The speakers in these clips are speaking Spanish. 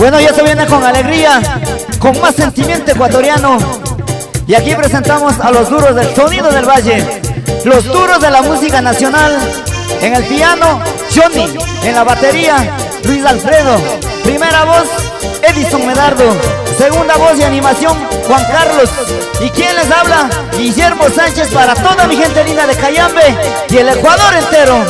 Bueno, ya se viene con alegría, con más sentimiento ecuatoriano. Y aquí presentamos a los duros del sonido del valle, los duros de la música nacional. En el piano, Johnny. En la batería, Luis Alfredo. Primera voz, Edison Medardo. Segunda voz y animación, Juan Carlos. ¿Y quién les habla? Guillermo Sánchez, para toda mi gente linda de Cayambe y el Ecuador entero.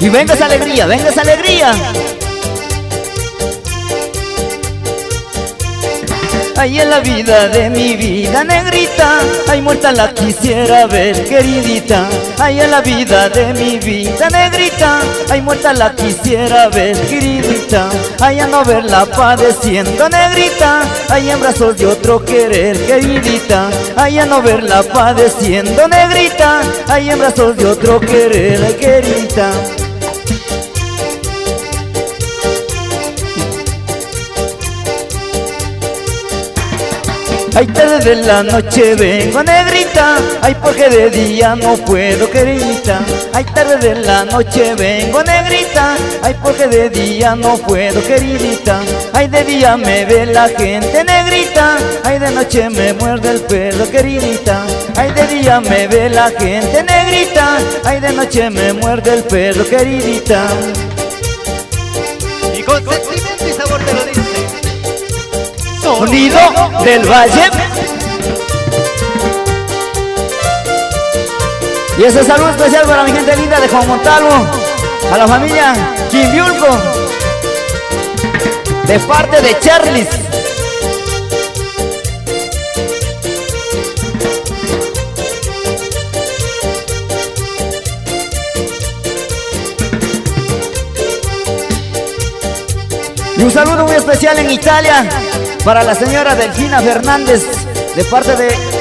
Y venga esa alegría, venga esa alegría. Ay, en la vida de mi vida negrita, ay, muerta la quisiera ver, queridita. Ay, en la vida de mi vida negrita, ay, muerta la quisiera ver, queridita. Ay, a no verla padeciendo, negrita, ay, en brazos de otro querer, queridita. Ay, a no verla padeciendo, negrita, ay, en brazos de otro querer, queridita. Ay, tarde de la noche vengo, negrita, ay, porque de día no puedo, queridita. Ay, tarde de la noche vengo, negrita, ay, porque de día no puedo, queridita. Ay, de día me ve la gente, negrita, ay, de noche me muerde el pelo, queridita. Ay, de día me ve la gente, negrita, ay, de noche me muerde el pelo, queridita. Y con sentimiento y sabor te lo dice. Sonido del valle. Y ese saludo especial para mi gente linda de Juan Montalvo, a la familia Quimbiulco, de parte de Charlis. Y un saludo muy especial en Italia para la señora Delfina Fernández, de parte de...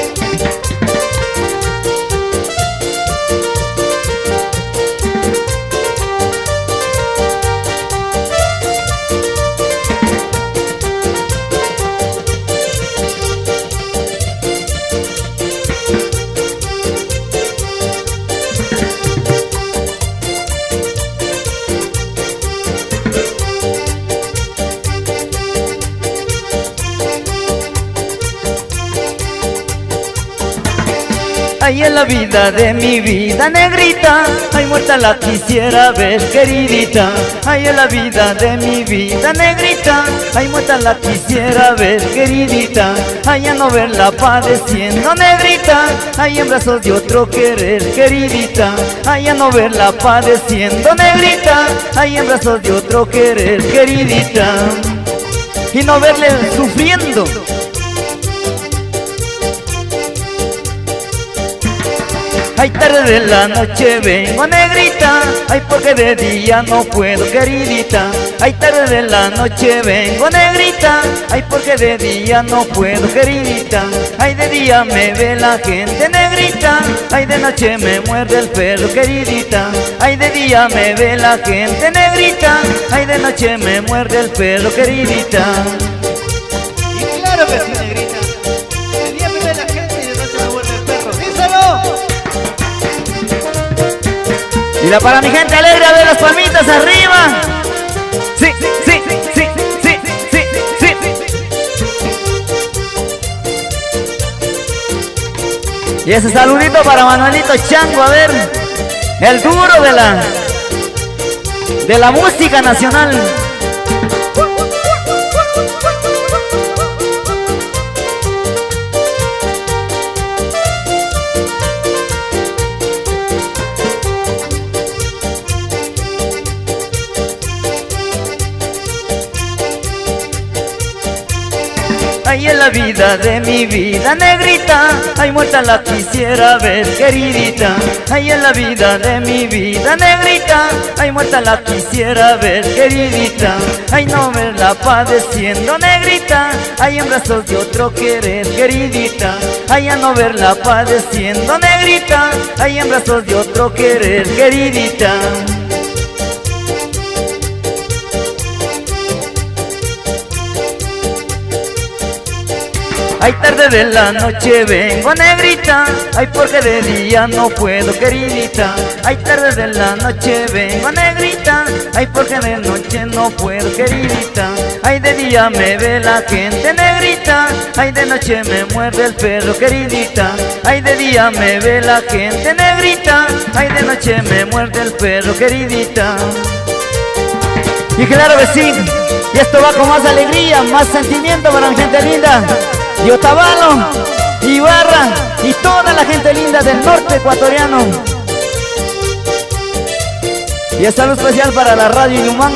Ay, en la vida de mi vida negrita, ay, muerta la quisiera ver, queridita. Ay, en la vida de mi vida negrita, ay, muerta la quisiera ver, queridita. Ay, a no verla padeciendo, negrita, ay, en brazos de otro querer, queridita. Ay, a no verla padeciendo, negrita, ay, en brazos de otro querer, queridita. Y no verle sufriendo. Ay, tarde de la noche vengo, negrita, ay, porque de día no puedo, queridita. Ay, tarde de la noche vengo, negrita, ay, porque de día no puedo, queridita. Ay, de día me ve la gente, negrita, ay, de noche me muerde el pelo, queridita. Ay, de día me ve la gente, negrita, ay, de noche me muerde el pelo, queridita. Y claro que sí, negrita. De día me ve la gente y de noche me muerde el perro. ¡Díselo! Y la para mi gente alegre, a ver las palmitas arriba. Sí, sí, sí, sí, sí, sí. Y ese saludito para Manuelito Chango, a ver, el duro de la música nacional. Ay, en la vida de mi vida negrita, ay, muerta la quisiera ver, queridita. Ay, en la vida de mi vida negrita, ay, muerta la quisiera ver, queridita. Ay, no verla padeciendo, negrita, ay, en brazos de otro querer, queridita. Ay, a no verla padeciendo, negrita, ay, en brazos de otro querer, queridita. Ay, tarde de la noche vengo, negrita, ay, porque de día no puedo, queridita. Ay, tarde de la noche vengo, negrita, ay, porque de noche no puedo, queridita. Ay, de día me ve la gente, negrita, ay, de noche me muerde el perro, queridita. Ay, de día me ve la gente, negrita, ay, de noche me muerde el perro, queridita. Y claro que sí, y esto va con más alegría, más sentimiento para la gente linda de Otavalo, Ibarra y toda la gente linda del norte ecuatoriano. Y un saludo especial para la radio Inhumán.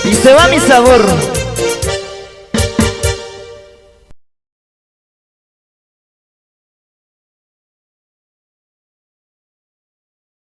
Y se va mi sabor.